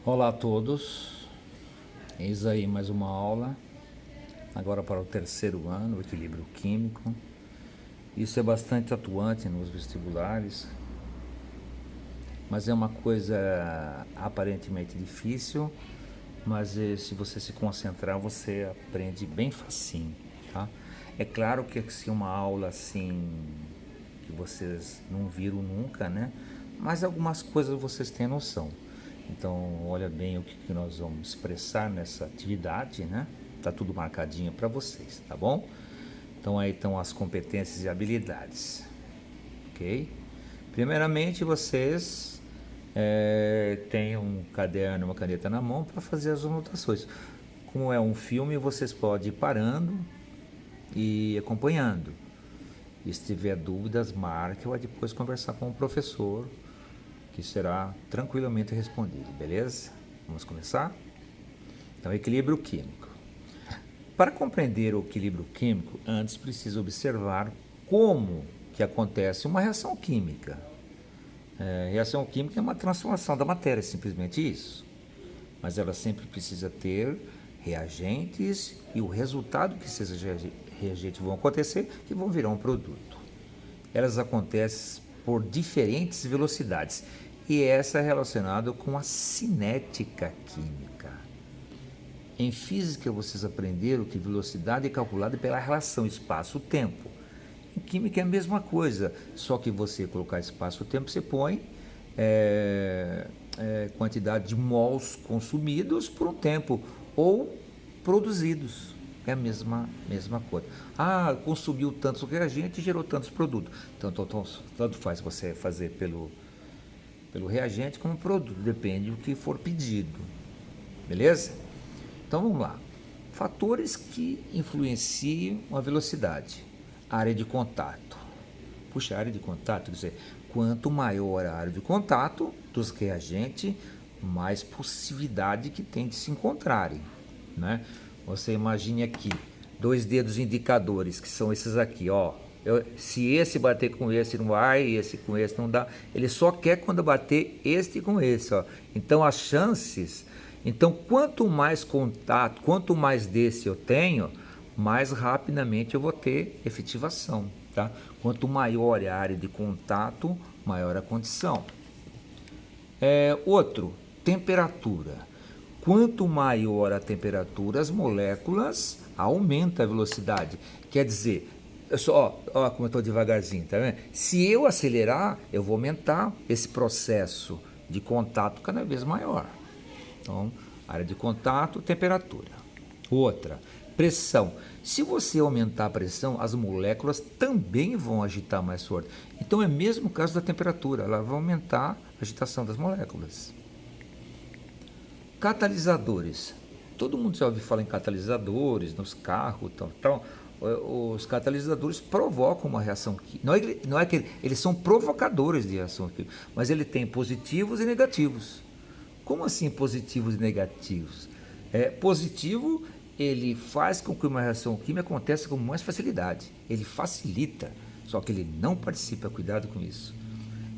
Olá a todos, eis aí mais uma aula, agora para o terceiro ano, o equilíbrio químico. Isso é bastante atuante nos vestibulares, mas é uma coisa aparentemente difícil, mas se você se concentrar, você aprende bem facinho, tá? É claro que se uma aula assim, que vocês não viram nunca, né? Mas algumas coisas vocês têm noção. Então, olha bem o que nós vamos expressar nessa atividade, né? Tá tudo marcadinho para vocês, tá bom? Então, aí estão as competências e habilidades, ok? Primeiramente, vocês têm um caderno, uma caneta na mão para fazer as anotações. Como é um filme, vocês podem ir parando e acompanhando. E se tiver dúvidas, marque ou vai depois conversar com o professor, que será tranquilamente respondido, beleza? Vamos começar? Então, equilíbrio químico. Para compreender o equilíbrio químico, antes precisa observar como que acontece uma reação química. Reação química é uma transformação da matéria, simplesmente isso. Mas ela sempre precisa ter reagentes e o resultado que esses reagentes vão acontecer que vão virar um produto. Elas acontecem por diferentes velocidades e essa é relacionada com a cinética química. Em física vocês aprenderam que velocidade é calculada pela relação espaço-tempo. Em química é a mesma coisa, só que você colocar espaço-tempo, você põe quantidade de mols consumidos por um tempo ou produzidos. É a mesma coisa. Ah, consumiu tantos reagentes e gerou tantos produtos. Então, tanto faz você fazer pelo reagente como produto, depende do que for pedido. Beleza? Então vamos lá. Fatores que influenciam a velocidade. Área de contato. Puxa, área de contato, quer dizer, quanto maior a área de contato dos reagentes, mais possibilidade que tem de se encontrarem, né? Você imagine aqui, 2 dedos indicadores, que são esses aqui, ó. Se esse bater com esse não vai, esse com esse não dá. Ele só quer quando bater este com esse, ó. Então as chances, quanto mais contato, quanto mais desse eu tenho, mais rapidamente eu vou ter efetivação, tá? Quanto maior é a área de contato, maior a condição. Outro, temperatura. Quanto maior a temperatura, as moléculas aumentam a velocidade. Quer dizer, ó como eu estou devagarzinho, tá vendo? Se eu acelerar, eu vou aumentar esse processo de contato cada vez maior. Então, área de contato, temperatura. Outra, pressão. Se você aumentar a pressão, as moléculas também vão agitar mais forte. Então, é o mesmo caso da temperatura, ela vai aumentar a agitação das moléculas. Catalisadores. Todo mundo já ouviu falar em catalisadores nos carros, tal. Os catalisadores provocam uma reação química. Não é que eles são provocadores de reação química, mas ele tem positivos e negativos. Como assim positivos e negativos? Positivo, ele faz com que uma reação química aconteça com mais facilidade. Ele facilita, só que ele não participa. Cuidado com isso.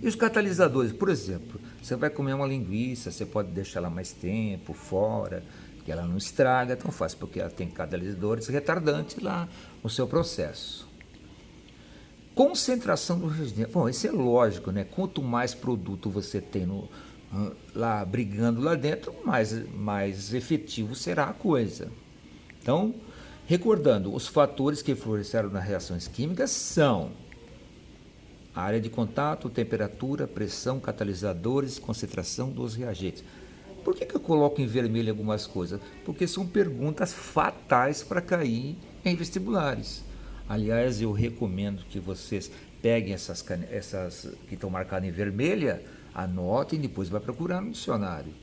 E os catalisadores, por exemplo, você vai comer uma linguiça, você pode deixar ela mais tempo fora, que ela não estraga tão fácil, porque ela tem catalisadores retardantes lá no seu processo. Concentração do reagente. Bom, isso é lógico, né? Quanto mais produto você tem lá brigando lá dentro, mais efetivo será a coisa. Então, recordando, os fatores que influenciaram nas reações químicas são a área de contato, temperatura, pressão, catalisadores, concentração dos reagentes. Por que eu coloco em vermelho algumas coisas? Porque são perguntas fatais para cair em vestibulares. Aliás, eu recomendo que vocês peguem essas que estão marcadas em vermelha, anotem e depois vai procurar no dicionário.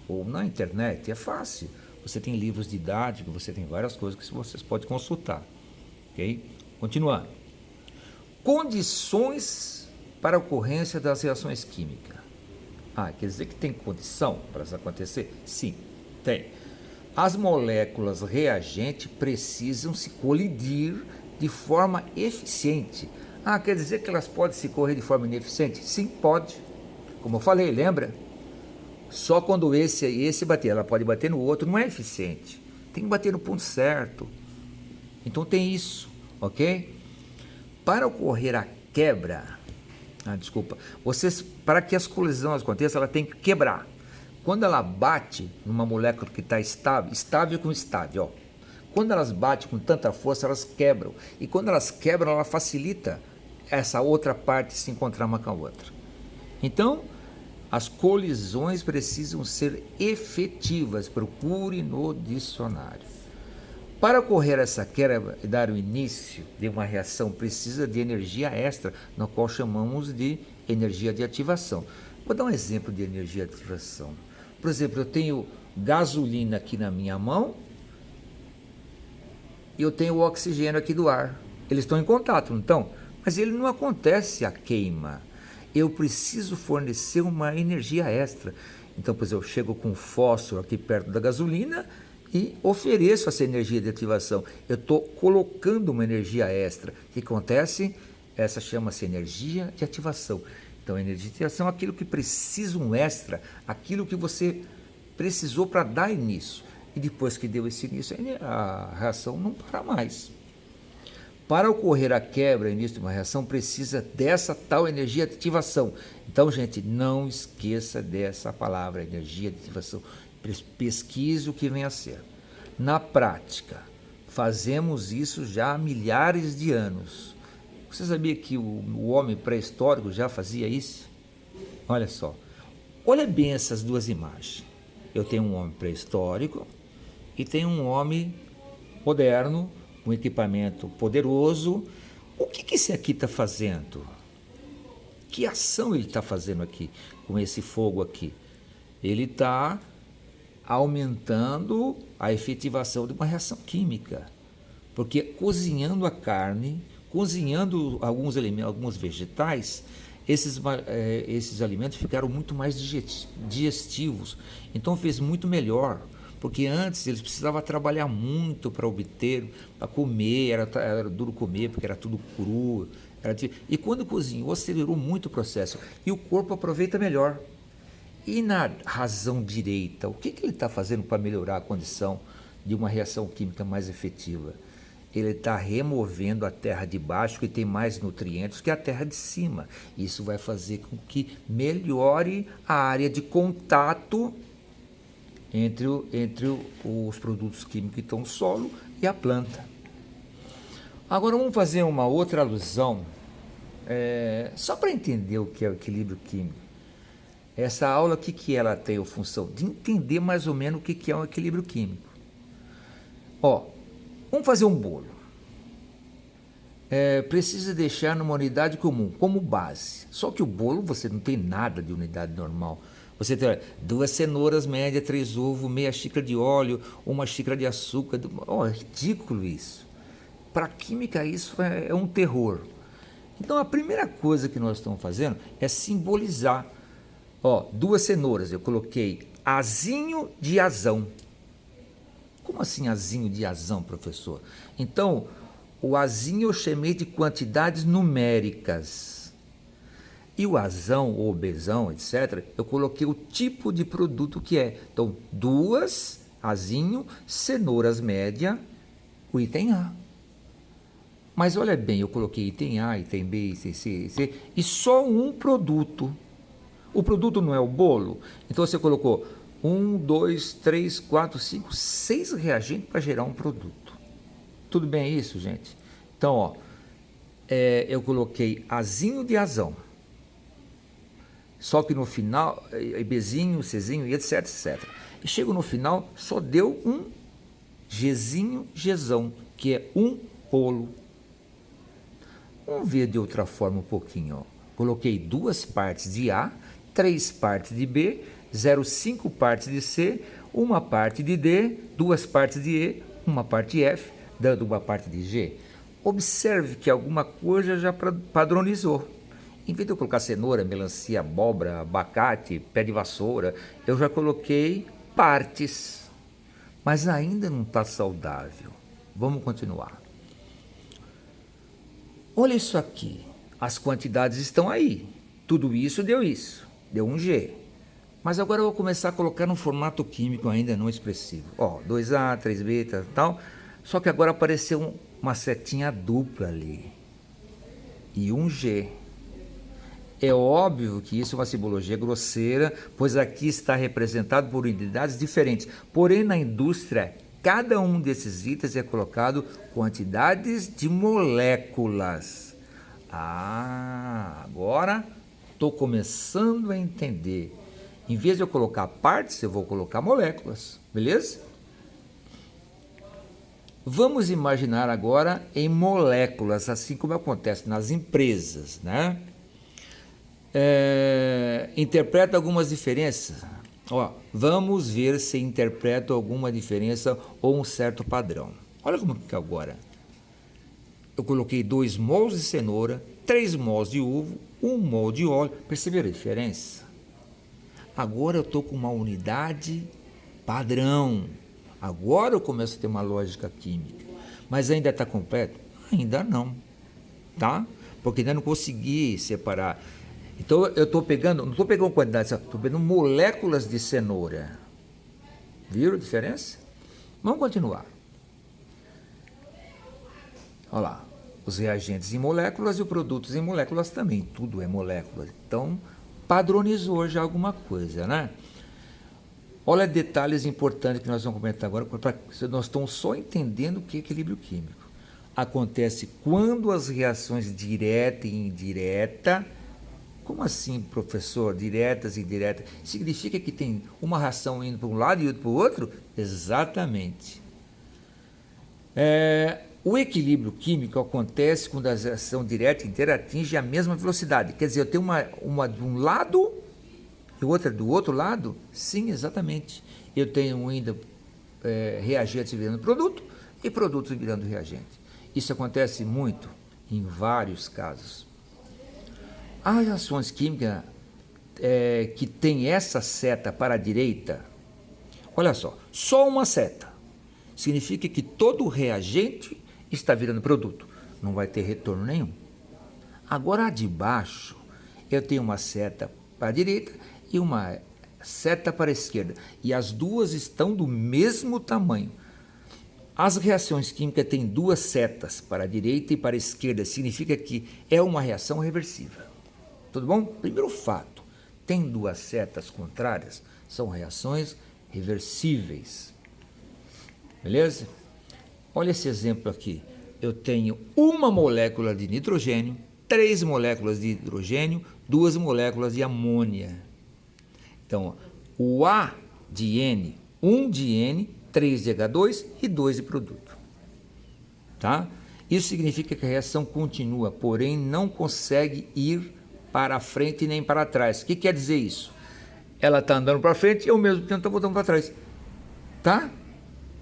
Ou na internet, é fácil. Você tem livros didáticos, você tem várias coisas que vocês podem consultar. Ok? Continuando. Condições para a ocorrência das reações químicas. Quer dizer que tem condição para isso acontecer? Sim, tem. As moléculas reagentes precisam se colidir de forma eficiente. Quer dizer que elas podem se correr de forma ineficiente? Sim, pode. Como eu falei, lembra? Só quando esse bater, ela pode bater no outro, não é eficiente. Tem que bater no ponto certo. Então tem isso, ok? Para ocorrer a quebra, para que as colisões aconteçam, ela tem que quebrar. Quando ela bate numa molécula que está estável com estável, ó. Quando elas batem com tanta força, elas quebram. E quando elas quebram, ela facilita essa outra parte se encontrar uma com a outra. Então, as colisões precisam ser efetivas. Procure no dicionário. Para ocorrer essa quebra e dar o início de uma reação, precisa de energia extra, no qual chamamos de energia de ativação. Vou dar um exemplo de energia de ativação. Por exemplo, eu tenho gasolina aqui na minha mão e eu tenho o oxigênio aqui do ar. Eles estão em contato, não estão? Mas ele não acontece a queima. Eu preciso fornecer uma energia extra. Então, por exemplo, eu chego com fósforo aqui perto da gasolina e ofereço essa energia de ativação. Eu estou colocando uma energia extra. O que acontece? Essa chama-se energia de ativação. Então, energia de ativação é aquilo que precisa um extra, aquilo que você precisou para dar início. E depois que deu esse início, a reação não para mais. Para ocorrer a quebra, início de uma reação, precisa dessa tal energia de ativação. Então, gente, não esqueça dessa palavra, energia de ativação. Pesquise o que vem a ser. Na prática, fazemos isso já há milhares de anos. Você sabia que o homem pré-histórico já fazia isso? Olha só. Olha bem essas duas imagens. Eu tenho um homem pré-histórico e tenho um homem moderno, um equipamento poderoso. O que esse aqui está fazendo? Que ação ele está fazendo aqui, com esse fogo aqui? Ele está aumentando a efetivação de uma reação química, porque cozinhando a carne, cozinhando alguns alimentos, alguns vegetais, esses alimentos ficaram muito mais digestivos, então fez muito melhor. Porque antes eles precisavam trabalhar muito para obter, para comer, era duro comer, porque era tudo cru. E quando cozinhou, acelerou muito o processo. E o corpo aproveita melhor. E na razão direita, o que ele está fazendo para melhorar a condição de uma reação química mais efetiva? Ele está removendo a terra de baixo, que tem mais nutrientes que a terra de cima. Isso vai fazer com que melhore a área de contato entre os produtos químicos que estão no solo e a planta. Agora vamos fazer uma outra alusão, só para entender o que é o equilíbrio químico. Essa aula, o que ela tem a função? De entender mais ou menos o que é um equilíbrio químico. Vamos fazer um bolo. Precisa deixar numa unidade comum, como base. Só que o bolo você não tem nada de unidade normal. Você tem 2 cenouras médias, 3 ovos, meia xícara de óleo, 1 xícara de açúcar. É ridículo isso. Para a química isso é um terror. Então a primeira coisa que nós estamos fazendo é simbolizar. 2 cenouras, eu coloquei azinho de azão. Como assim azinho de azão, professor? Então, o azinho eu chamei de quantidades numéricas. E o azão ou bezão, etc., eu coloquei o tipo de produto que é. Então, 2 azinho, cenouras média, o item A. Mas olha bem, eu coloquei item A, item B, item C, e só um produto. O produto não é o bolo? Então você colocou 1, 2, 3, 4, 5, 6 reagentes para gerar um produto. Tudo bem isso, gente? Então, eu coloquei azinho de azão. Só que no final, Bzinho, Czinho e etc, etc. E chego no final, só deu um Gzinho, Gzão, que é um bolo. Vamos ver de outra forma um pouquinho. Coloquei 2 partes de A, 3 partes de B, 0,5 partes de C, 1 parte de D, 2 partes de E, 1 parte de F, dando 1 parte de G. Observe que alguma coisa já padronizou. Em vez de eu colocar cenoura, melancia, abóbora, abacate, pé de vassoura, eu já coloquei partes. Mas ainda não está saudável. Vamos continuar. Olha isso aqui. As quantidades estão aí. Tudo isso deu um G. Mas agora eu vou começar a colocar num formato químico ainda não expressivo. Ó, 2A, 3β e tal. Só que agora apareceu uma setinha dupla ali. E um G. É óbvio que isso é uma simbologia grosseira, pois aqui está representado por unidades diferentes. Porém, na indústria, cada um desses itens é colocado quantidades de moléculas. Ah, agora estou começando a entender. Em vez de eu colocar partes, eu vou colocar moléculas, beleza? Vamos imaginar agora em moléculas, assim como acontece nas empresas, né? Interpreta algumas diferenças. Ó, vamos ver se interpreta alguma diferença ou um certo padrão. Olha como que agora. Eu coloquei 2 mols de cenoura, 3 mols de ovo, 1 mol de óleo. Perceberam a diferença? Agora eu estou com uma unidade padrão. Agora eu começo a ter uma lógica química. Mas ainda está completo? Ainda não. Tá? Porque ainda não consegui separar. Então eu estou pegando, não estou pegando quantidade, estou pegando moléculas de cenoura. Viram a diferença? Vamos continuar. Olha lá, os reagentes em moléculas e os produtos em moléculas também, tudo é moléculas. Então, padronizou já alguma coisa, né? Olha detalhes importantes que nós vamos comentar agora, nós estamos só entendendo o que é equilíbrio químico. Acontece quando as reações direta e indireta. Como assim, professor? Diretas e indiretas? Significa que tem uma reação indo para um lado e outra para o outro? Exatamente. O equilíbrio químico acontece quando a reação direta e indireta atinge a mesma velocidade. Quer dizer, eu tenho uma de um lado e outra do outro lado? Sim, exatamente. Eu tenho ainda reagentes virando produto e produtos virando reagente. Isso acontece muito em vários casos. As reações químicas que tem essa seta para a direita, olha só uma seta. Significa que todo o reagente está virando produto. Não vai ter retorno nenhum. Agora, a de baixo, eu tenho uma seta para a direita e uma seta para a esquerda. E as duas estão do mesmo tamanho. As reações químicas têm 2 setas para a direita e para a esquerda. Significa que é uma reação reversível. Tudo bom? Primeiro fato, tem 2 setas contrárias, são reações reversíveis. Beleza? Olha esse exemplo aqui. Eu tenho uma molécula de nitrogênio, 3 moléculas de hidrogênio, 2 moléculas de amônia. Então, o A de N, 1 de N, 3 de H2 e 2 de produto. Tá? Isso significa que a reação continua, porém não consegue ir para frente nem para trás. O que quer dizer isso? Ela está andando para frente e ao mesmo tempo está voltando para trás. Tá?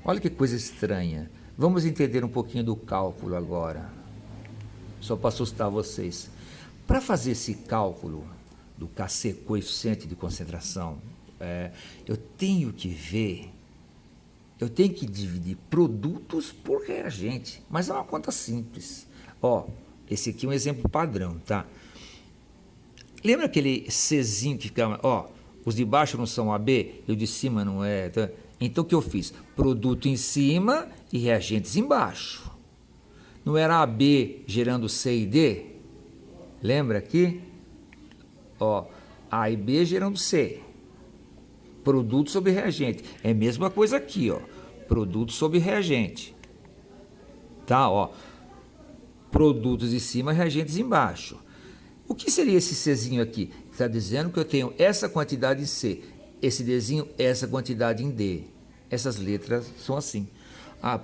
Olha que coisa estranha. Vamos entender um pouquinho do cálculo agora. Só para assustar vocês. Para fazer esse cálculo do KC, coeficiente de concentração, eu tenho que dividir produtos por reagente. Mas é uma conta simples. Ó, esse aqui é um exemplo padrão, tá? Lembra aquele Czinho que ficava, os de baixo não são AB e o de cima não é. Tá? Então o que eu fiz? Produto em cima e reagentes embaixo. Não era AB gerando C e D? Lembra aqui? A e B gerando C. Produto sobre reagente. É a mesma coisa aqui, produto sobre reagente. Tá, produtos em cima, reagentes embaixo. O que seria esse Czinho aqui? Está dizendo que eu tenho essa quantidade em C, esse Dzinho, essa quantidade em D. Essas letras são assim.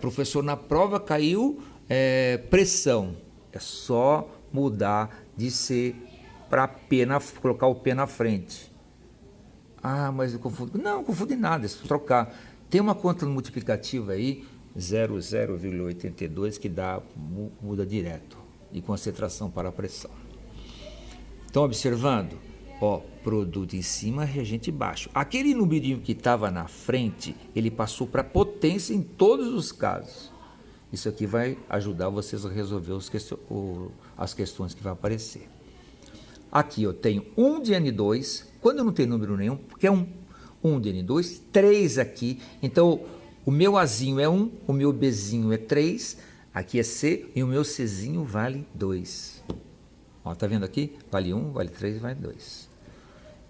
Professor, na prova caiu pressão. É só mudar de C para P, colocar o P na frente. Mas eu confundo. Não confundo em nada, é só trocar. Tem uma conta multiplicativa aí, 0,82, que muda direto, de concentração para a pressão. Estão observando? Produto em cima, reagente baixo. Aquele numerinho que estava na frente, ele passou para potência em todos os casos. Isso aqui vai ajudar vocês a resolver as questões que vão aparecer. Aqui eu tenho 1 de N2, Quando não tem número nenhum, porque é 1. 1 dn 2, 3 aqui. Então, o meu Azinho é 1, o meu Bzinho é 3, aqui é C, e o meu Czinho vale 2. Ó, tá vendo aqui? Vale 1, vale 3, vale 2.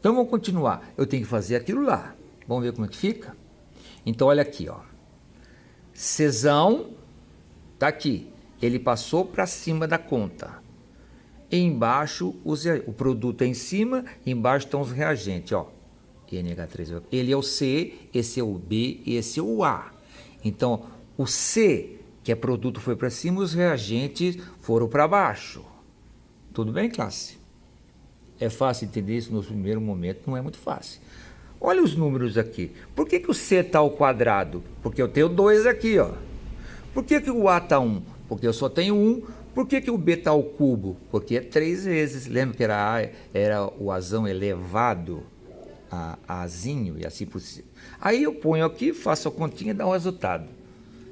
Então, vamos continuar. Eu tenho que fazer aquilo lá. Vamos ver como é que fica? Então, olha aqui, ó. Czão tá aqui. Ele passou para cima da conta. E embaixo, o produto é em cima, embaixo estão os reagentes, ó. NH3. Ele é o C, esse é o B e esse é o A. Então, o C, que é produto, foi para cima, os reagentes foram para baixo. Tudo bem, classe? É fácil entender isso no primeiro momento, não é muito fácil. Olha os números aqui. Por que o C está ao quadrado? Porque eu tenho 2 aqui, ó. Por que o A está 1? Porque eu só tenho 1. Por que o B está ao cubo? Porque é 3 vezes. Lembra que era o Azão elevado a Azinho e assim por cima. Aí eu ponho aqui, faço a continha e dá o resultado.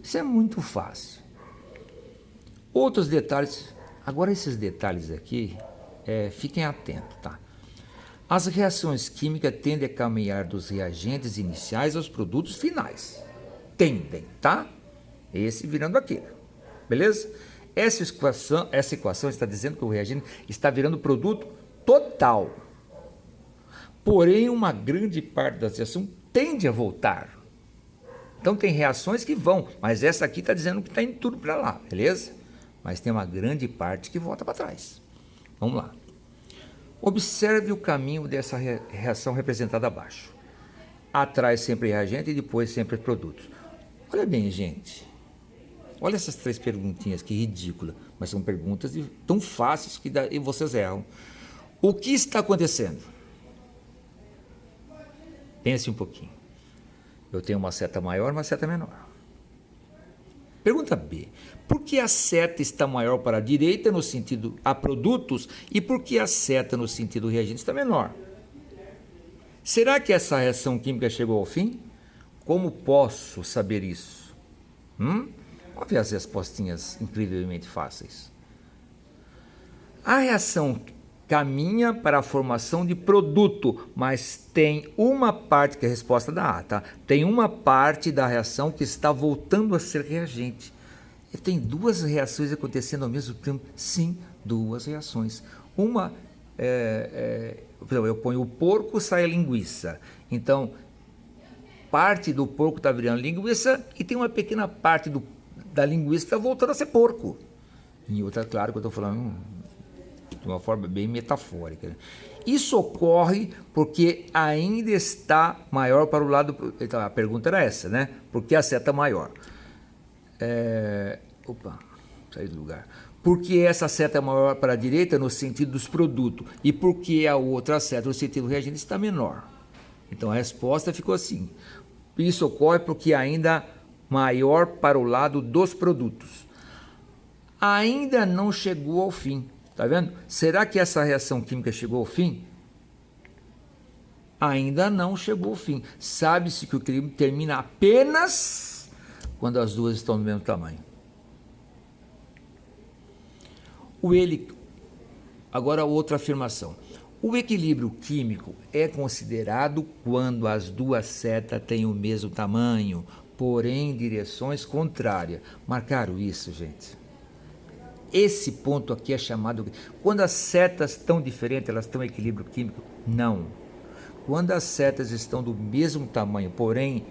Isso é muito fácil. Outros detalhes. Agora esses detalhes aqui, fiquem atentos, tá? As reações químicas tendem a caminhar dos reagentes iniciais aos produtos finais. Tendem, tá? Esse virando aquilo. Beleza? Essa equação está dizendo que o reagente está virando produto total. Porém, uma grande parte da reação tende a voltar. Então, tem reações que vão, mas essa aqui está dizendo que está indo tudo para lá, beleza? Mas tem uma grande parte que volta para trás. Vamos lá. Observe o caminho dessa reação representada abaixo. Atrás sempre reagente e depois sempre produtos. Olha bem, gente. Olha essas 3 perguntinhas, que ridícula. Mas são perguntas tão fáceis que vocês erram. O que está acontecendo? Pense um pouquinho. Eu tenho uma seta maior e uma seta menor. Pergunta B. Por que a seta está maior para a direita no sentido a produtos e por que a seta no sentido reagente está menor? Será que essa reação química chegou ao fim? Como posso saber isso? Vamos ver as respostinhas incrivelmente fáceis. A reação caminha para a formação de produto, mas tem uma parte, que é a resposta da A, tá? Tem uma parte da reação que está voltando a ser reagente. E tem 2 reações acontecendo ao mesmo tempo? Sim, 2 reações. Uma, eu ponho o porco, sai a linguiça. Então, parte do porco está virando linguiça e tem uma pequena parte da linguiça que está voltando a ser porco. Em outra, claro que eu estou falando de uma forma bem metafórica. Isso ocorre porque ainda está maior para o lado... Então, a pergunta era essa, né? Por que a seta maior? Saí do lugar. Por que essa seta é maior para a direita no sentido dos produtos? E por que a outra seta no sentido do reagente está menor? Então, a resposta ficou assim. Isso ocorre porque ainda maior para o lado dos produtos. Ainda não chegou ao fim. Tá vendo? Será que essa reação química chegou ao fim? Ainda não chegou ao fim. Sabe-se que o equilíbrio termina apenas quando as duas estão do mesmo tamanho. Agora outra afirmação. O equilíbrio químico é considerado quando as duas setas têm o mesmo tamanho, porém em direções contrárias. Marcaram isso, gente? Esse ponto aqui é chamado... Quando as setas estão diferentes, elas estão em equilíbrio químico? Não. Quando as setas estão do mesmo tamanho, porém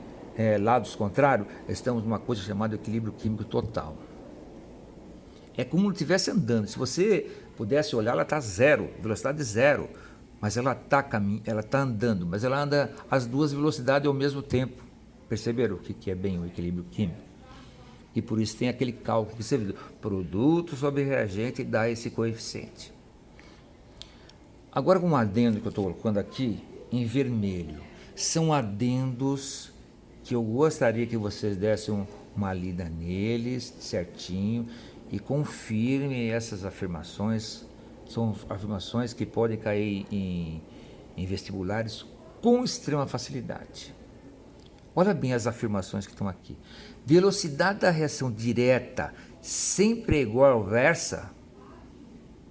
lados contrários, estamos numa coisa chamada equilíbrio químico total. É como se estivesse andando. Se você pudesse olhar, ela está zero, velocidade zero. Mas ela está andando, mas ela anda as duas velocidades ao mesmo tempo. Perceberam o que é bem o equilíbrio químico? E por isso tem aquele cálculo que você viu. Produto sobre reagente dá esse coeficiente. Agora, um adendo que eu estou colocando aqui em vermelho. São adendos que eu gostaria que vocês dessem uma lida neles, certinho, e confirmem essas afirmações. São afirmações que podem cair em vestibulares com extrema facilidade. Olha bem as afirmações que estão aqui. Velocidade da reação direta sempre é igual à reversa?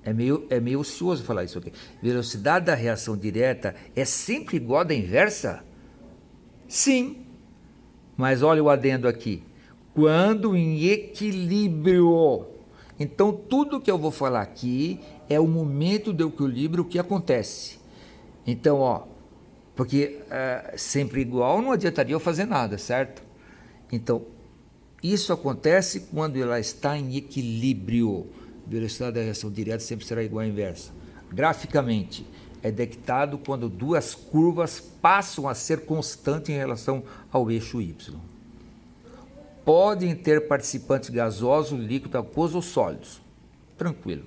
É meio ocioso falar isso aqui. Velocidade da reação direta é sempre igual à da inversa? Sim. Mas olha o adendo aqui. Quando em equilíbrio. Então, tudo que eu vou falar aqui é o momento do equilíbrio que acontece. Então, ó, porque sempre igual não adiantaria eu fazer nada, certo? Então, isso acontece quando ela está em equilíbrio. Velocidade da reação direta sempre será igual à inversa. Graficamente, é detectado quando duas curvas passam a ser constantes em relação ao eixo Y. Podem ter participantes gasosos, líquidos, aquosos ou sólidos. Tranquilo.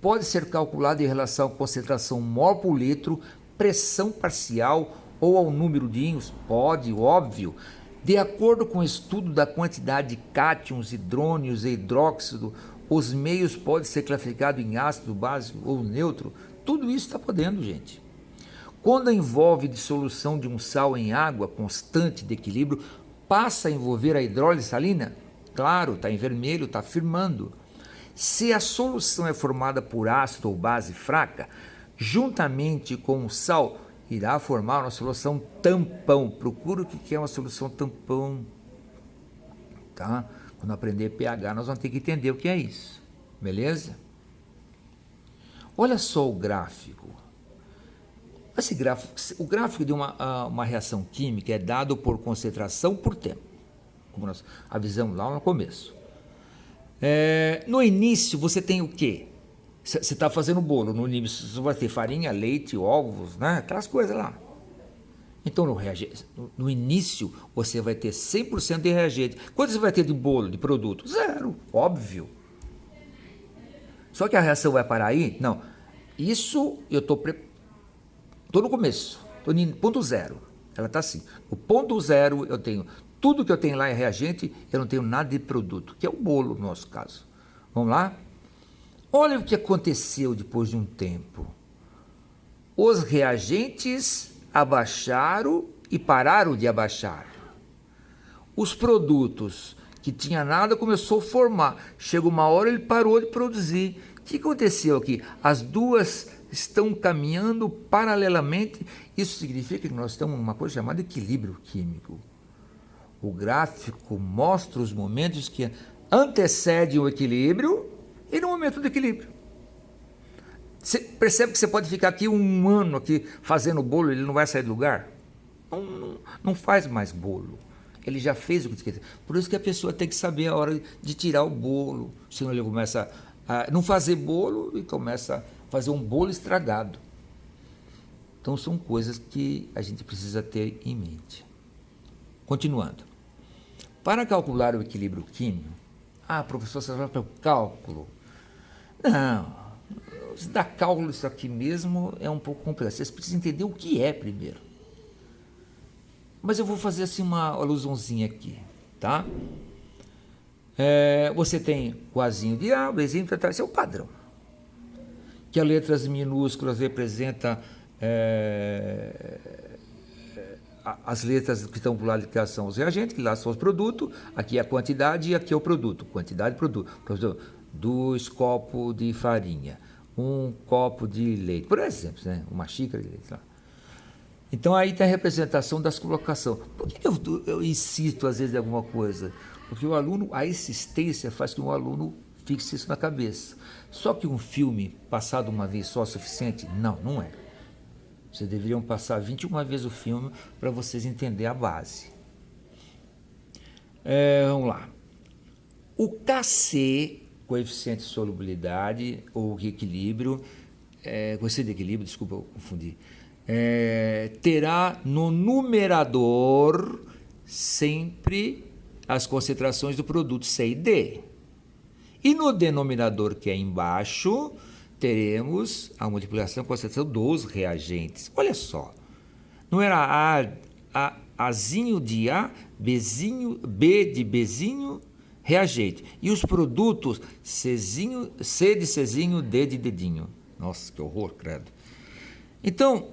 Pode ser calculado em relação à concentração mol por litro, pressão parcial ou ao número de íons? Pode, óbvio. De acordo com o estudo da quantidade de cátions, hidrônios e hidróxido, os meios podem ser classificados em ácido, básico ou neutro. Tudo isso está podendo, gente. Quando envolve dissolução de um sal em água constante de equilíbrio, passa a envolver a hidrólise salina? Claro, está em vermelho, está afirmando. Se a solução é formada por ácido ou base fraca, juntamente com o sal, irá formar uma solução tampão. Procura o que é uma solução tampão. Tá? Quando aprender pH, nós vamos ter que entender o que é isso. Beleza? Olha só o gráfico. O gráfico de uma reação química é dado por concentração por tempo, como nós avisamos lá no começo. No início, você tem o quê? Você está fazendo bolo. No início, você vai ter farinha, leite, ovos, né? Aquelas coisas lá. Então, no início, você vai ter 100% de reagente. Quanto você vai ter de bolo, de produto? Zero, óbvio. Só que a reação vai parar aí? Não. Isso eu estou no começo, estou em ponto zero. Ela está assim. No ponto zero, eu tenho tudo que eu tenho lá é reagente, eu não tenho nada de produto, que é o bolo no nosso caso. Vamos lá? Olha o que aconteceu depois de um tempo. Os reagentes abaixaram e pararam de abaixar. Os produtos que tinha nada começou a formar. Chega uma hora ele parou de produzir. O que aconteceu aqui? As duas estão caminhando paralelamente. Isso significa que nós estamos numa coisa chamada equilíbrio químico. O gráfico mostra os momentos que antecedem o equilíbrio e no momento do equilíbrio. Você percebe que você pode ficar aqui um ano aqui fazendo bolo, ele não vai sair do lugar? Não faz mais bolo. Ele já fez o que quer. Por isso que a pessoa tem que saber a hora de tirar o bolo. Senão ele começa a não fazer bolo e começa a fazer um bolo estragado. Então são coisas que a gente precisa ter em mente. Continuando. Para calcular o equilíbrio químico, professor, você vai para o cálculo. Não. Se dá cálculo isso aqui mesmo é um pouco complexo. Vocês precisam entender o que é primeiro. Mas eu vou fazer assim uma alusãozinha aqui, tá? Você tem o Azinho de A, o Bzinho de A, esse é o padrão. Que as letras minúsculas representam as letras que estão para o lado de cá são os reagentes, que lá são os produtos, aqui é a quantidade e aqui é o produto. Quantidade e produto. Por exemplo, 2 copos de farinha, 1 copo de leite, por exemplo, né? Uma xícara de leite lá. Então aí tem a representação das colocações. Por que eu insisto às vezes em alguma coisa? Porque o aluno, a insistência faz com que o aluno fixe isso na cabeça. Só que um filme passado uma vez só é suficiente? Não, não é. Vocês deveriam passar 21 vezes o filme para vocês entenderem a base. Vamos lá. O Kc, coeficiente de solubilidade ou equilíbrio, coeficiente de equilíbrio, desculpa, eu confundi, terá no numerador sempre as concentrações do produto C e D. E no denominador, que é embaixo, teremos a multiplicação com a concentração dos reagentes. Olha só, não era Azinho de A, Bzinho, B de Bzinho, reagente. E os produtos Czinho, C de Czinho, D de dedinho. Nossa, que horror, credo. Então,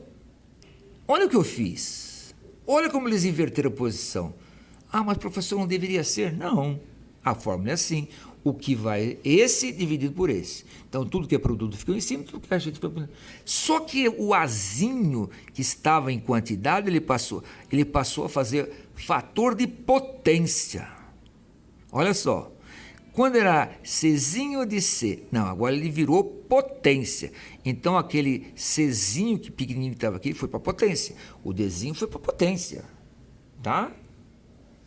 olha o que eu fiz. Olha como eles inverteram a posição. Mas professor, não deveria ser? Não. A fórmula é assim. o que vai esse dividido por esse. Então, tudo que é produto ficou em cima, tudo que é reagente ficou por cima. Só que o Azinho, que estava em quantidade, ele passou a fazer fator de potência. Olha só. Quando era Czinho de C, não, agora ele virou potência. Então, aquele Czinho que pequenininho estava aqui foi para potência. O Dzinho foi para potência. Tá?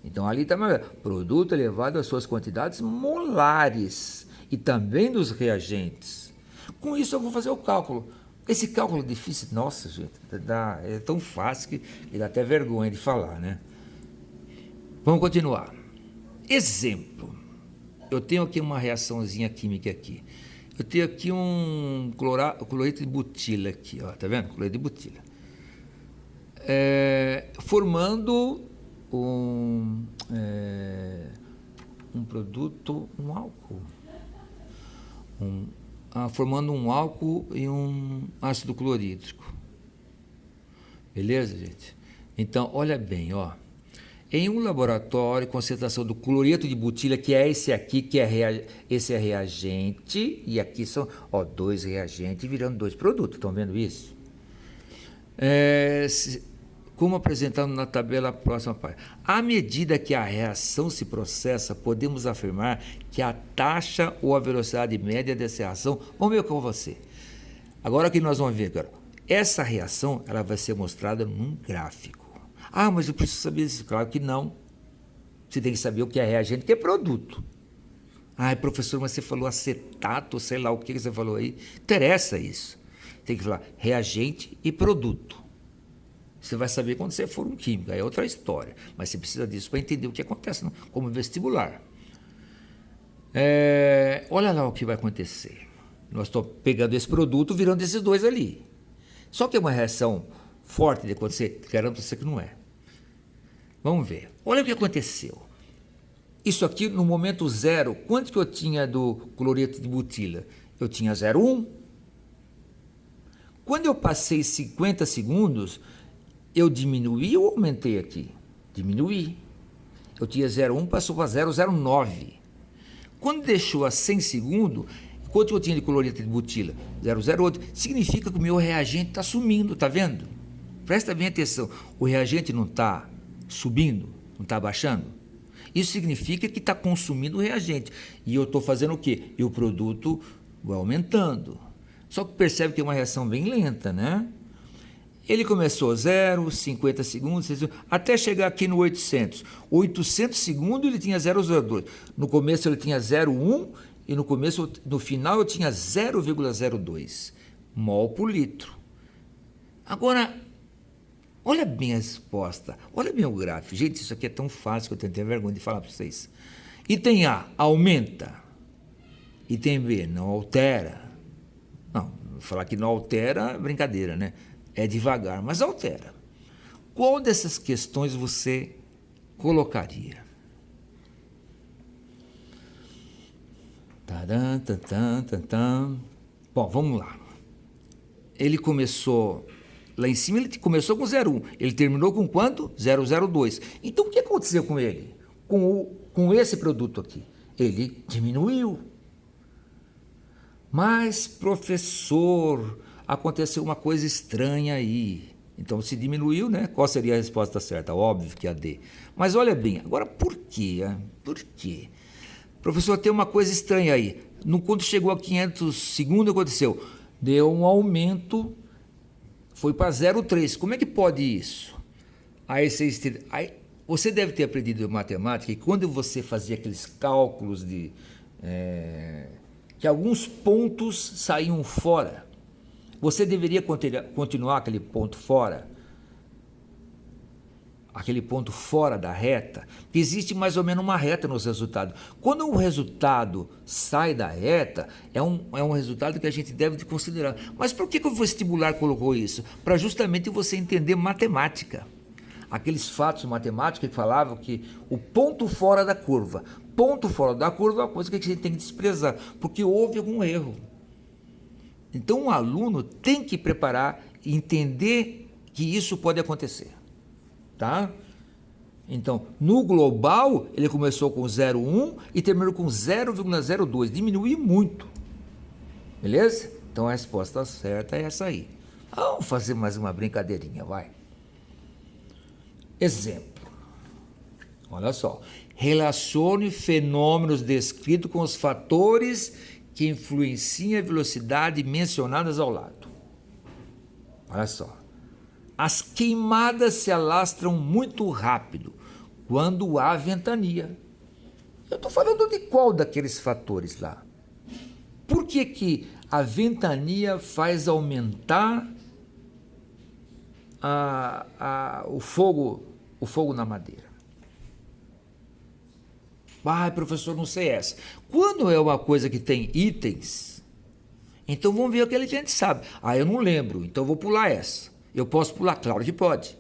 Então, ali está produto elevado às suas quantidades molares e também dos reagentes. Com isso, eu vou fazer o cálculo. Esse cálculo é difícil, nossa, gente, é tão fácil que dá até vergonha de falar, né? Vamos continuar. Exemplo. Eu tenho aqui uma reaçãozinha química aqui. Eu tenho aqui um cloreto de butila aqui, ó, tá vendo? Cloreto de butila. Formando um produto, um álcool. Formando um álcool e um ácido clorídrico. Beleza, gente? Então, olha bem, ó. Em um laboratório, concentração do cloreto de butila, que é esse aqui, esse é reagente, e aqui são, ó, 2 reagentes virando 2 produtos. Estão vendo isso? Como apresentado na tabela próxima página. À medida que a reação se processa, podemos afirmar que a taxa ou a velocidade média dessa reação... Vamos ver com você. Agora que nós vamos ver, agora, essa reação ela vai ser mostrada num gráfico. Ah, mas eu preciso saber isso. Claro que não. Você tem que saber o que é reagente, o que é produto. Ah, professor, mas você falou acetato, sei lá o que você falou aí. Interessa isso. Tem que falar reagente e produto. Você vai saber quando você for um químico, aí é outra história. Mas você precisa disso para entender o que acontece como vestibular. Olha lá o que vai acontecer. Nós estamos pegando esse produto, virando esses 2 ali. Só que é uma reação forte de acontecer, garanto você que não é. Vamos ver. Olha o que aconteceu. Isso aqui, no momento 0, quanto que eu tinha do cloreto de butila? Eu tinha 0,1. Quando eu passei 50 segundos, eu diminuí ou aumentei aqui? Diminuí. Eu tinha 0,1, passou para 0,09. Quando deixou a 100 segundos, quanto eu tinha de cloreto de butila? 0,08. Significa que o meu reagente está sumindo, tá vendo? Presta bem atenção. O reagente não está subindo, não está baixando? Isso significa que está consumindo o reagente. E eu estou fazendo o quê? E o produto vai aumentando. Só que percebe que é uma reação bem lenta, né? Ele começou 0, 50 segundos, até chegar aqui no 800. 800 segundos ele tinha 0,02. No começo ele tinha 0,1 e no final eu tinha 0,02 mol por litro. Agora, olha bem a resposta, olha bem o gráfico. Gente, isso aqui é tão fácil que eu tenho vergonha de falar para vocês. Item A, aumenta. Item B, não altera. Não, falar que não altera é brincadeira, né? É devagar, mas altera. Qual dessas questões você colocaria? Taran, tan, tan, tan. Bom, vamos lá. Ele começou... Lá em cima ele começou com 0,1. Ele terminou com quanto? 0,02. Então, o que aconteceu com ele? Com esse produto aqui? Ele diminuiu. Mas, professor, aconteceu uma coisa estranha aí. Então, se diminuiu, né? Qual seria a resposta certa? Óbvio que a D. Mas olha bem, agora por quê? Por quê? Professor, tem uma coisa estranha aí. Quando chegou a 500 segundos, aconteceu? Deu um aumento, foi para 0,3. Como é que pode isso? Aí você deve ter aprendido matemática, e quando você fazia aqueles cálculos que alguns pontos saíam fora, você deveria continuar aquele ponto fora da reta, que existe mais ou menos uma reta nos resultados. Quando o resultado sai da reta, é um resultado que a gente deve considerar. Mas por que o vestibular colocou isso? Para justamente você entender matemática. Aqueles fatos matemáticos que falavam que o ponto fora da curva é uma coisa que a gente tem que desprezar, porque houve algum erro. Então, o aluno tem que preparar e entender que isso pode acontecer. Tá? Então, no global, ele começou com 0,1 e terminou com 0,02. Diminuiu muito. Beleza? Então, a resposta certa é essa aí. Vamos fazer mais uma brincadeirinha, vai. Exemplo. Olha só. Relacione fenômenos descritos com os fatores que influenciam a velocidade mencionadas ao lado. Olha só. As queimadas se alastram muito rápido quando há ventania. Eu estou falando de qual daqueles fatores lá? Por que a ventania faz aumentar o fogo na madeira? Professor, não sei essa. Quando é uma coisa que tem itens, então vamos ver o que a gente sabe. Eu não lembro, então vou pular essa. Eu posso pular? Claro que pode.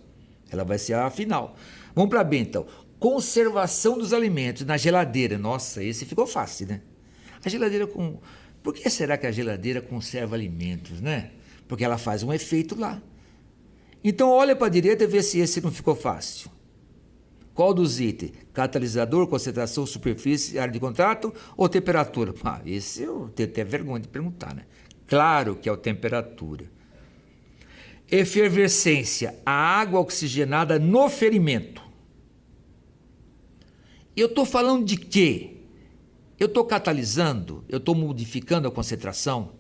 Ela vai ser a final. Vamos para B, então. Conservação dos alimentos na geladeira. Nossa, esse ficou fácil, né? A geladeira com... Por que será que a geladeira conserva alimentos, né? Porque ela faz um efeito lá. Então, olha para a direita e vê se esse não ficou fácil. Qual dos itens? Catalisador, concentração, superfície, área de contato ou temperatura? Esse eu tenho até vergonha de perguntar, né? Claro que é a temperatura. Efervescência, a água oxigenada no ferimento. Eu estou falando de quê? Eu estou catalisando? Eu estou modificando a concentração?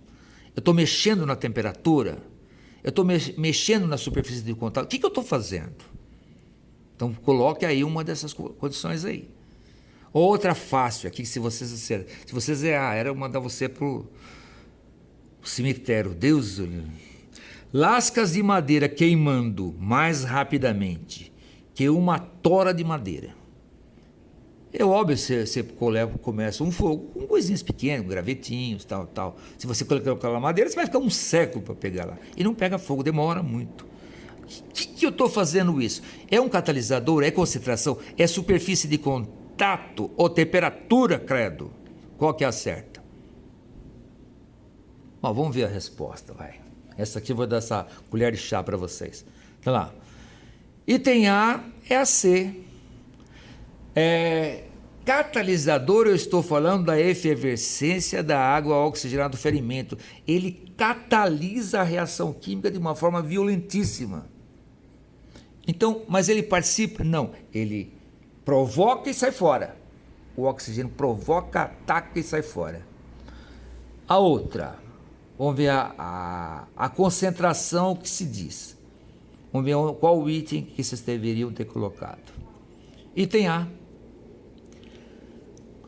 Eu estou mexendo na temperatura? Eu estou mexendo na superfície de contato? O que eu estou fazendo? Então, coloque aí uma dessas condições aí. Outra fácil aqui, se vocês era mandar você para o cemitério. Deus... Lascas de madeira queimando mais rapidamente que uma tora de madeira. É óbvio, você começa um fogo com coisinhas pequenas, gravetinhos, tal. Se você colocar aquela madeira, você vai ficar um século para pegar lá. E não pega fogo, demora muito. O que eu estou fazendo isso? É um catalisador? É concentração? É superfície de contato ou temperatura, credo? Qual que é a certa? Vamos ver a resposta, vai. Essa aqui eu vou dar essa colher de chá para vocês. Então lá. Item A é a C. Catalisador, eu estou falando da efervescência da água oxigenada do ferimento. Ele catalisa a reação química de uma forma violentíssima. Então, mas ele participa? Não. Ele provoca e sai fora. O oxigênio provoca, ataca e sai fora. A outra... Vamos ver a concentração que se diz. Vamos ver qual o item que vocês deveriam ter colocado. Item A.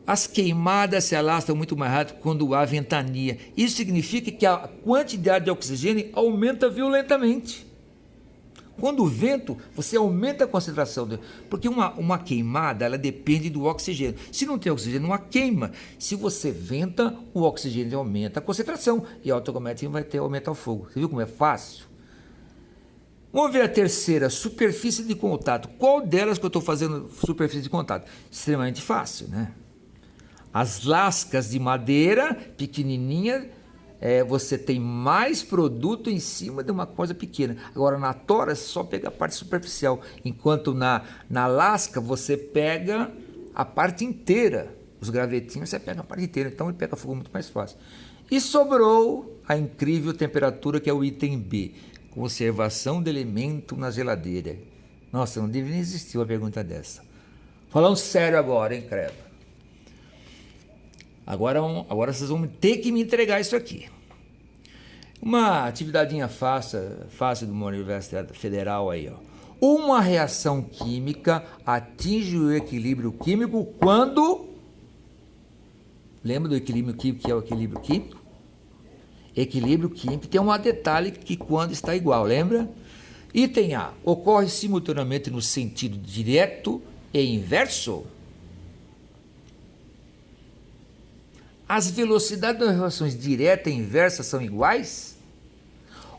As queimadas se alastram muito mais rápido quando há ventania. Isso significa que a quantidade de oxigênio aumenta violentamente. Quando o vento, você aumenta a concentração, porque uma queimada, ela depende do oxigênio. Se não tem oxigênio, não há queima. Se você venta, o oxigênio aumenta a concentração e automaticamente vai aumentar o fogo. Você viu como é fácil? Vamos ver a terceira, superfície de contato. Qual delas que eu estou fazendo superfície de contato? Extremamente fácil, né? As lascas de madeira, pequenininha, você tem mais produto em cima de uma coisa pequena. Agora, na tora, você só pega a parte superficial, enquanto na lasca, você pega a parte inteira. Os gravetinhos, você pega a parte inteira, então ele pega fogo muito mais fácil. E sobrou a incrível temperatura, que é o item B, conservação de elemento na geladeira. Nossa, não deveria existir uma pergunta dessa. Falando sério agora, hein, credo. Agora vocês vão ter que me entregar isso aqui. Uma atividadinha fácil de uma universidade federal aí, ó. Uma reação química atinge o equilíbrio químico quando... Lembra do equilíbrio químico, que é o equilíbrio químico? Equilíbrio químico tem um detalhe que quando está igual, lembra? Item A. Ocorre simultaneamente no sentido direto e inverso? As velocidades das reações direta e inversa são iguais?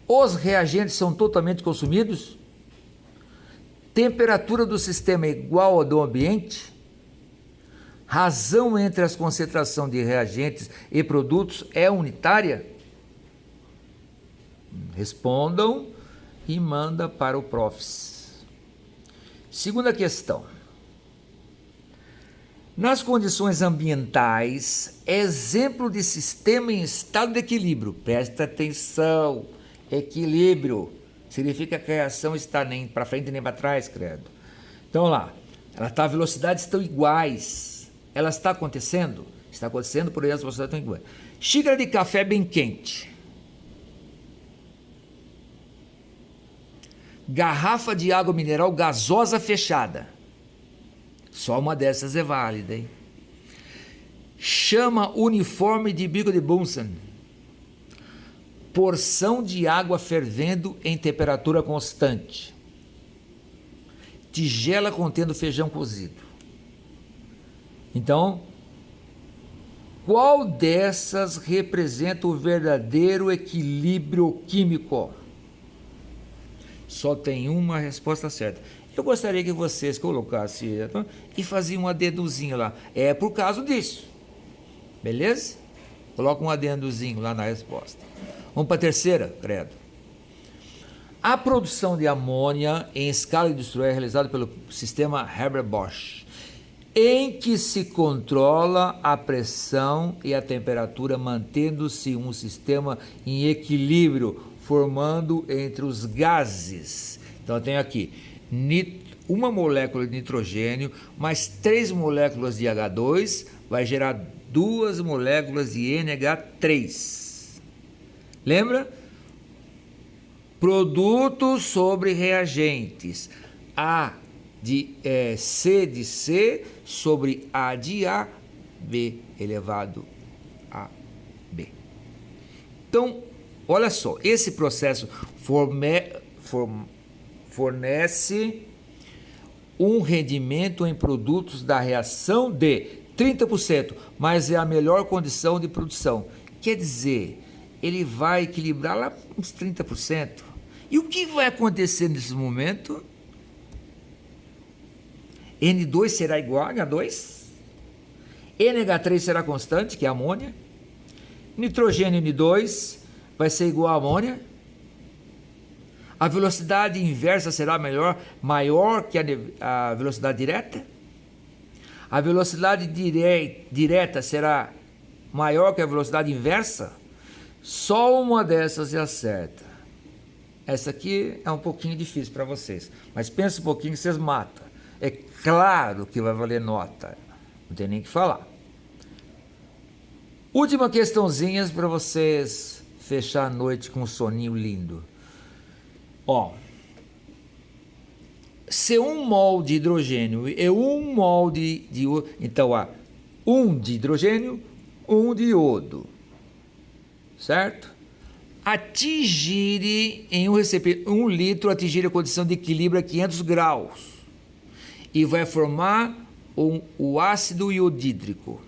Os reagentes são totalmente consumidos? Temperatura do sistema é igual à do ambiente? Razão entre as concentrações de reagentes e produtos é unitária? Respondam e manda para o Profs. Segunda questão. Nas condições ambientais, exemplo de sistema em estado de equilíbrio. Presta atenção, equilíbrio. Significa que a reação está nem para frente nem para trás, credo. Então lá, velocidades estão iguais. Ela está acontecendo? Está acontecendo, porém as velocidades estão iguais. Xícara de café bem quente. Garrafa de água mineral gasosa fechada. Só uma dessas é válida, hein? Chama uniforme de bico de Bunsen. Porção de água fervendo em temperatura constante. Tigela contendo feijão cozido. Então, qual dessas representa o verdadeiro equilíbrio químico? Só tem uma resposta certa. Eu gostaria que vocês colocassem e faziam um adendozinho lá. É por causa disso. Beleza? Coloca um adendozinho lá na resposta. Vamos para a terceira, credo. A produção de amônia em escala industrial é realizada pelo sistema Haber-Bosch, em que se controla a pressão e a temperatura, mantendo-se um sistema em equilíbrio, formando entre os gases. Então eu tenho aqui uma molécula de nitrogênio mais 3 moléculas de H2 vai gerar 2 moléculas de NH3. Lembra? Produtos sobre reagentes. C de C sobre A de A, B elevado a B. Então, olha só, esse processo fornece um rendimento em produtos da reação de 30%, mas é a melhor condição de produção. Quer dizer, ele vai equilibrar lá uns 30%. E o que vai acontecer nesse momento? N2 será igual a H2, NH3 será constante, que é a amônia, nitrogênio N2 vai ser igual a amônia, a velocidade inversa será maior que a velocidade direta, a velocidade direta será maior que a velocidade inversa. Só uma dessas é certa. Essa aqui é um pouquinho difícil para vocês, mas pensa um pouquinho que vocês matam. É claro que vai valer nota, não tem nem o que falar. Última questãozinha para vocês fechar a noite com um soninho lindo. Ó, se 1 mol de hidrogênio e 1 mol de iodo, então há 1 de hidrogênio, 1 de iodo, certo? Atingir em um recipiente 1 litro, atingir a condição de equilíbrio a 500 graus e vai formar o ácido iodídrico,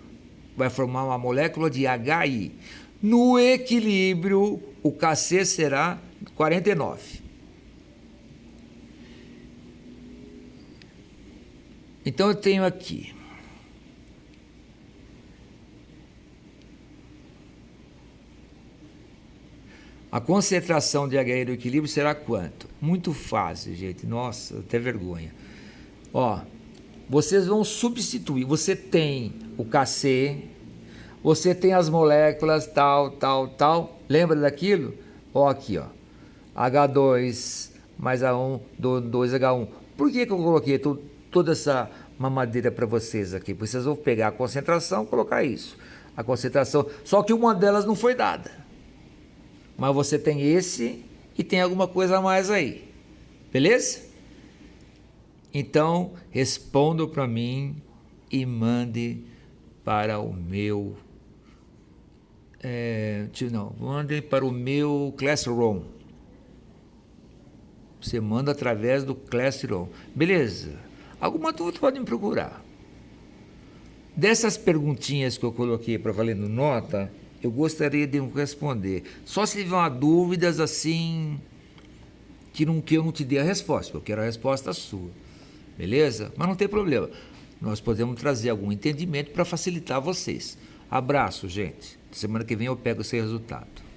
vai formar uma molécula de HI. No equilíbrio, o Kc será 49. Então eu tenho aqui a concentração de HI do equilíbrio será quanto? Muito fácil, gente. Nossa, até vergonha. Ó, vocês vão substituir. Você tem o Kc, você tem as moléculas tal. Lembra daquilo? Ó, aqui, ó. H2 mais A1, 2H1. Por que eu coloquei toda essa mamadeira para vocês aqui? Porque vocês vão pegar a concentração e colocar isso. A concentração. Só que uma delas não foi dada. Mas você tem esse e tem alguma coisa a mais aí. Beleza? Então, respondam para mim e mande para o meu... mandem para o meu Classroom. Você manda através do Classroom. Beleza? Alguma dúvida pode me procurar. Dessas perguntinhas que eu coloquei para valendo nota, eu gostaria de responder. Só se tiver uma dúvidas assim que eu não te dei a resposta, eu quero a resposta sua. Beleza? Mas não tem problema. Nós podemos trazer algum entendimento para facilitar vocês. Abraço, gente. Semana que vem eu pego esse resultado.